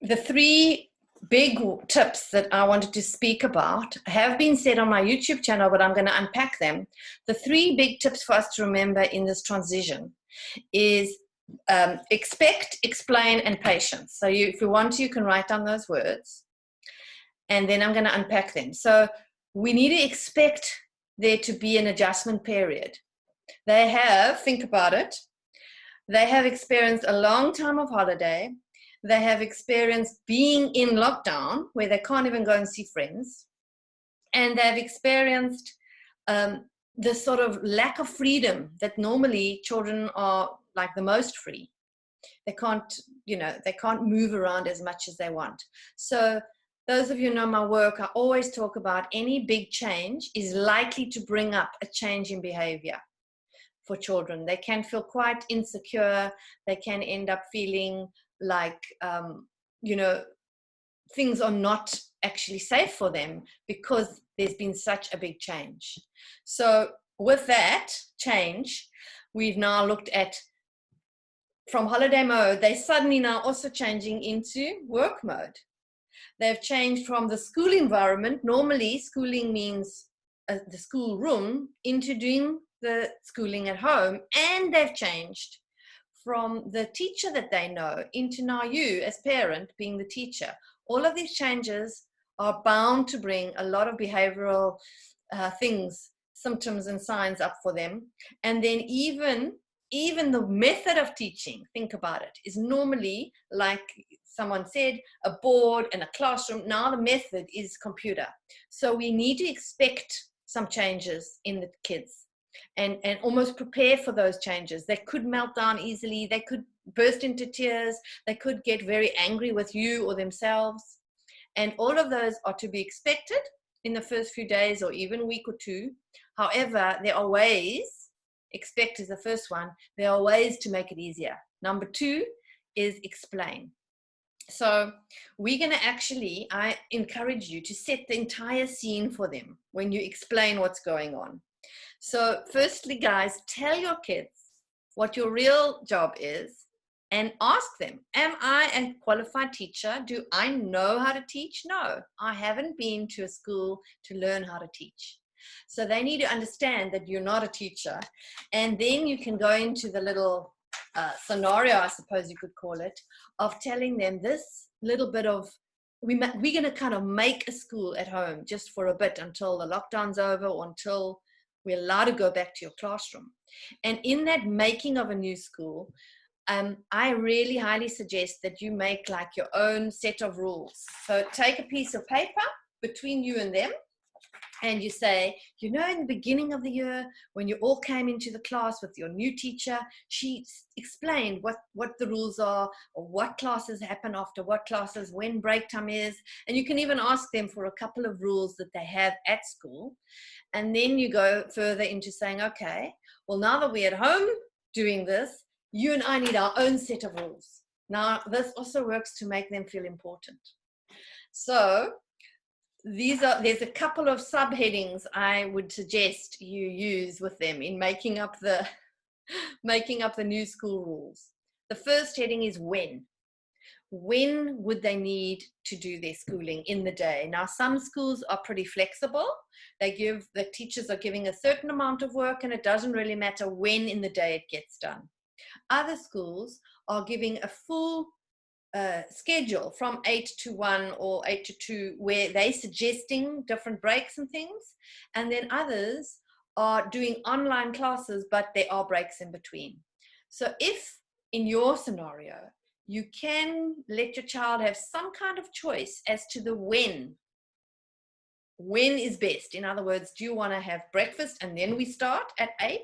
the three big tips that I wanted to speak about have been said on my YouTube channel, but I'm going to unpack them. The three big tips for us to remember in this transition is expect, explain, and patience. So if you want to, you can write down those words, and then I'm going to unpack them. So we need to expect there to be an adjustment period. They have, think about it, they have experienced a long time of holiday. They have experienced being in lockdown where they can't even go and see friends. And they've experienced the sort of lack of freedom that normally children are like the most free. They can't, they can't move around as much as they want. So those of you who know my work, I always talk about any big change is likely to bring up a change in behavior for children. They can feel quite insecure. They can end up feeling like, things are not actually safe for them because there's been such a big change. So with that change, we've now looked at from holiday mode, they're suddenly now also changing into work mode. They've changed from the school environment. Normally, schooling means the school room into doing the schooling at home. And they've changed from the teacher that they know into now you as parent being the teacher. All of these changes are bound to bring a lot of behavioral things, symptoms and signs up for them. And then even the method of teaching, think about it, is normally, like someone said, a board and a classroom. Now the method is computer. So we need to expect some changes in the kids and almost prepare for those changes. They could melt down easily. They could burst into tears. They could get very angry with you or themselves. And all of those are to be expected in the first few days or even week or two. However, there are ways, expect is the first one, there are ways to make it easier. Number two is explain. So we're going to actually, I encourage you to set the entire scene for them when you explain what's going on. So firstly, guys, tell your kids what your real job is and ask them, am I a qualified teacher? Do I know how to teach? No, I haven't been to a school to learn how to teach. So they need to understand that you're not a teacher. And then you can go into the little scenario, I suppose you could call it, of telling them this little bit of, we're going to kind of make a school at home just for a bit until the lockdown's over or until we're allowed to go back to your classroom. And in that making of a new school, I really highly suggest that you make like your own set of rules. So take a piece of paper between you and them, and you say, in the beginning of the year, when you all came into the class with your new teacher, she explained what the rules are, or what classes happen after what classes, when break time is. And you can even ask them for a couple of rules that they have at school. And then you go further into saying, okay, well, now that we're at home doing this, you and I need our own set of rules. Now, this also works to make them feel important. So there's a couple of subheadings I would suggest you use with them in making up the new school rules. The first heading is when. When would they need to do their schooling in the day? Now, some schools are pretty flexible. The teachers are giving a certain amount of work and it doesn't really matter when in the day it gets done. Other schools are giving a full schedule from 8 to 1 or 8 to 2 where they're suggesting different breaks and things. And then others are doing online classes, but there are breaks in between. So if in your scenario, you can let your child have some kind of choice as to the when is best. In other words, do you want to have breakfast and then we start at 8?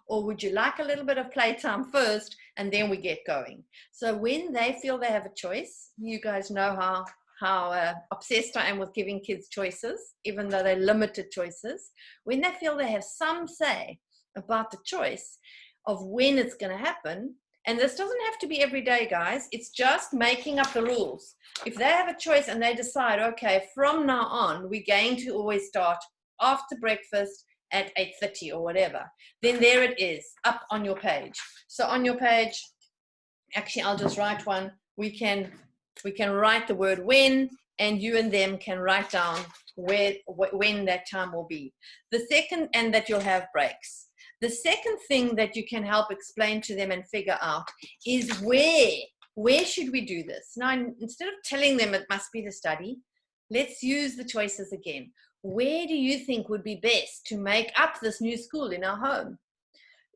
Or would you like a little bit of playtime first and then we get going? So when they feel they have a choice, you guys know how obsessed I am with giving kids choices, even though they're limited choices. When they feel they have some say about the choice of when it's going to happen, and this doesn't have to be every day, guys. It's just making up the rules. If they have a choice and they decide, okay, from now on, we're going to always start after breakfast at 8:30 or whatever, then there it is, up on your page. So on your page, actually, I'll just write one. We can We can write the word when, and you and them can write down when that time will be. The second, and that you'll have breaks. The second thing that you can help explain to them and figure out is where should we do this? Now, instead of telling them it must be the study, let's use the choices again. Where do you think would be best to make up this new school in our home?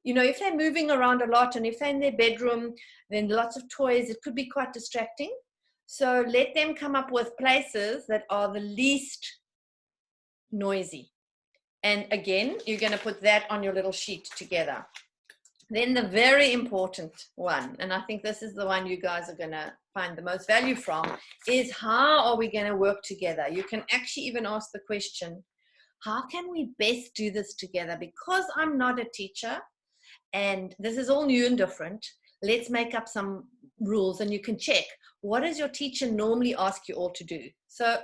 You know, if they're moving around a lot and if they're in their bedroom, then lots of toys, it could be quite distracting. So let them come up with places that are the least noisy. And again, you're going to put that on your little sheet together. Then the very important one, and I think this is the one you guys are going to find the most value from, is how are we going to work together? You can actually even ask the question, how can we best do this together? Because I'm not a teacher and this is all new and different, let's make up some rules and you can check. What does your teacher normally ask you all to do? So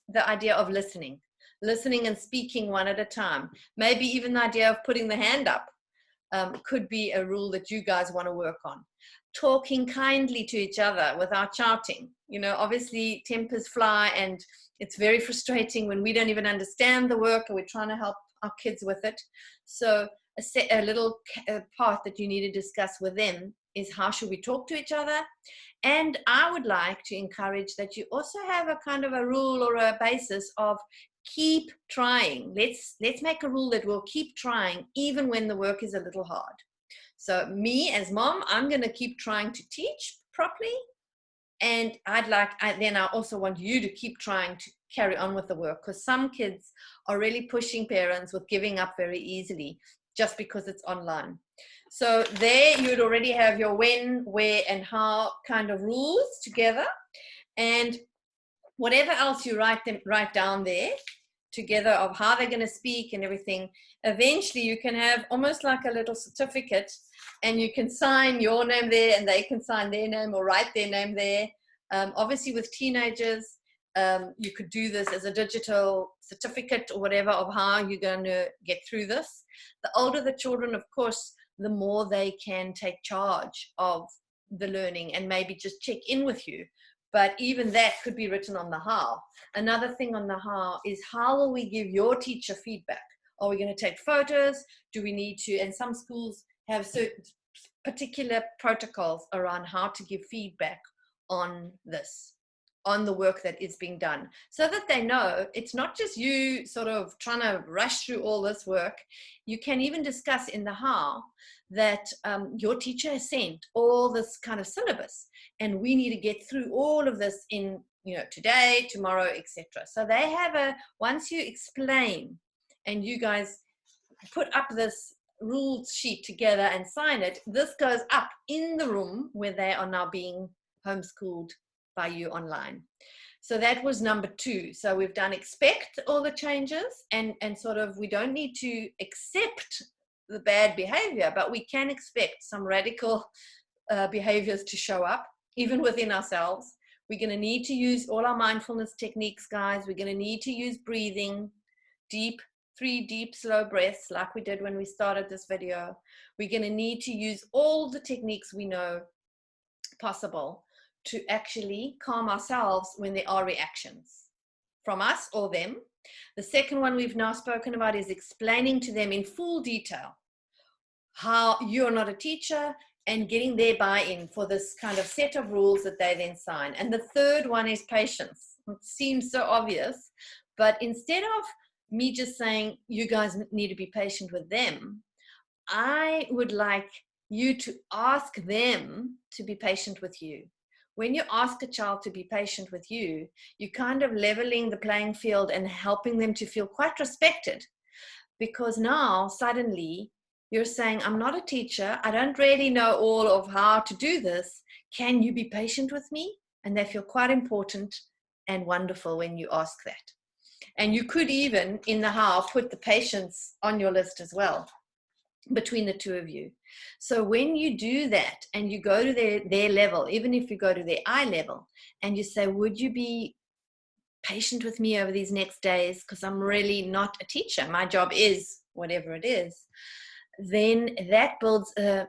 the idea of listening and speaking one at a time. Maybe even the idea of putting the hand up could be a rule that you guys want to work on. Talking kindly to each other without shouting. You know, obviously tempers fly and it's very frustrating when we don't even understand the work and we're trying to help our kids with it. So a little part that you need to discuss with them is how should we talk to each other. And I would like to encourage that you also have a kind of a rule or a basis of keep trying. Let's make a rule that we'll keep trying even when the work is a little hard. So me as mom, I'm going to keep trying to teach properly. And then I also want you to keep trying to carry on with the work, because some kids are really pushing parents with giving up very easily just because it's online. So there you would already have your when, where, and how kind of rules together. And whatever else you write down there together of how they're going to speak and everything, eventually you can have almost like a little certificate and you can sign your name there and they can sign their name or write their name there. Obviously with teenagers, you could do this as a digital certificate or whatever of how you're going to get through this. The older the children, of course, the more they can take charge of the learning and maybe just check in with you. But even that could be written on the how. Another thing on the how is how will we give your teacher feedback? Are we going to take photos? Do we need to, and some schools have certain particular protocols around how to give feedback on this, on the work that is being done, so that they know it's not just you sort of trying to rush through all this work. You can even discuss in the how that your teacher has sent all this kind of syllabus and we need to get through all of this in, you know, today, tomorrow, etc. So they have once you explain and you guys put up this rules sheet together and sign it, this goes up in the room where they are now being homeschooled by you online. So that was number 2. So we've done expect all the changes and sort of we don't need to accept the bad behavior, but we can expect some radical behaviors to show up even within ourselves. We're going to need to use all our mindfulness techniques, guys. We're going to need to use breathing, 3 deep slow breaths like we did when we started this video. We're going to need to use all the techniques we know possible to actually calm ourselves when there are reactions from us or them. The second one we've now spoken about is explaining to them in full detail how you're not a teacher and getting their buy-in for this kind of set of rules that they then sign. And the third one is patience. It seems so obvious, but instead of me just saying you guys need to be patient with them, I would like you to ask them to be patient with you. When you ask a child to be patient with you, you're kind of leveling the playing field and helping them to feel quite respected, because now suddenly you're saying, I'm not a teacher. I don't really know all of how to do this. Can you be patient with me? And they feel quite important and wonderful when you ask that. And you could even, in the how, put the patience on your list as well, between the two of you. So when you do that and you go to their level, even if you go to their eye level, and you say, would you be patient with me over these next days? Because I'm really not a teacher. My job is whatever it is. Then that builds a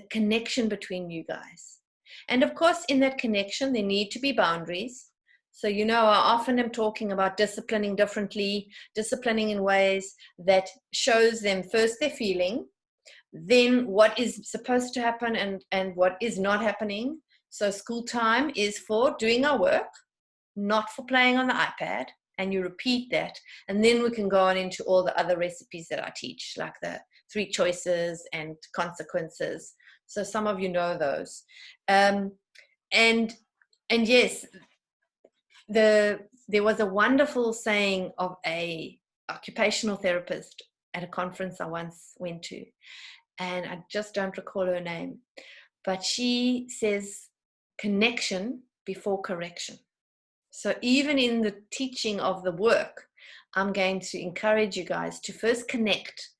connection between you guys. And of course, in that connection, there need to be boundaries. So, you know, I often am talking about disciplining differently, disciplining in ways that shows them first their feeling, then what is supposed to happen and what is not happening. So school time is for doing our work, not for playing on the iPad. And you repeat that. And then we can go on into all the other recipes that I teach, like the 3 choices and consequences. So some of you know those. And yes, there was a wonderful saying of a occupational therapist at a conference I once went to, and I just don't recall her name, but she says connection before correction. So even in the teaching of the work, I'm going to encourage you guys to first connect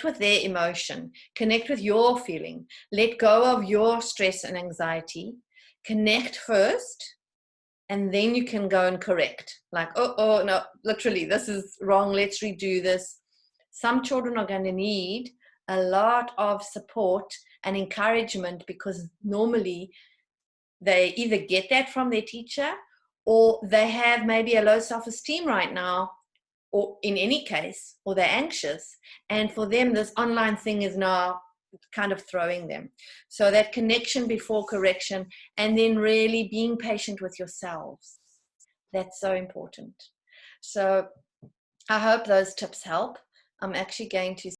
with their emotion, connect with your feeling, let go of your stress and anxiety, connect first, and then you can go and correct. Like, oh, no, literally, this is wrong. Let's redo this. Some children are going to need a lot of support and encouragement because normally they either get that from their teacher or they have maybe a low self-esteem right now, or in any case, or they're anxious. And for them, this online thing is now kind of throwing them. So that connection before correction, and then really being patient with yourselves. That's so important. So I hope those tips help. I'm actually going to